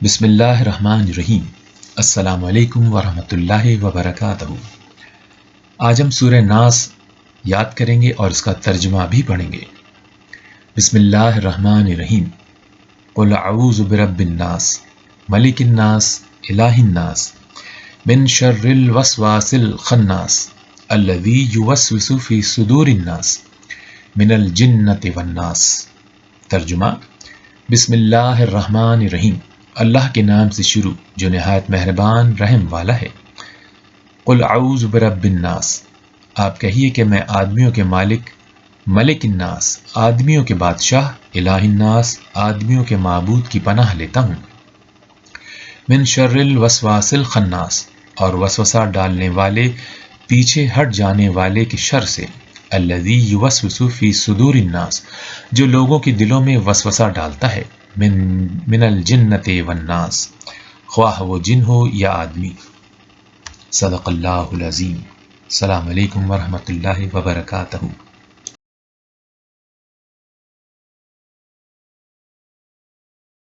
بسم اللہ الرحمن الرحیم۔ السلام علیکم ورحمۃ اللہ وبرکاتہ۔ آج ہم سورہ ناس یاد کریں گے اور اس کا ترجمہ بھی پڑھیں گے۔ بسم اللہ الرحمن الرحیم۔ قل اعوذ برب الناس ملک الناس الہ الناس من شر الوسواس الخناس الذی یوسوس فی صدور الناس من الجنۃ والناس۔ ترجمہ: بسم اللہ الرحمن الرحیم، اللہ کے نام سے شروع جو نہایت مہربان رحم والا ہے۔ قل اعوذ برب الناس، آپ کہیے کہ میں آدمیوں کے مالک، ملک الناس آدمیوں کے بادشاہ، الہ الناس آدمیوں کے معبود کی پناہ لیتا ہوں۔ من شر الوسواس الخناس، اور وسوسہ ڈالنے والے، پیچھے ہٹ جانے والے کے شر سے، الذی یوسوس فی صدور الناس، جو لوگوں کے دلوں میں وسوسہ ڈالتا ہے، من الجنۃ والناس، خواہ وہ جن ہو یا آدمی۔ صدق اللہ العظیم۔ السلام علیکم ورحمۃ اللہ وبرکاتہ۔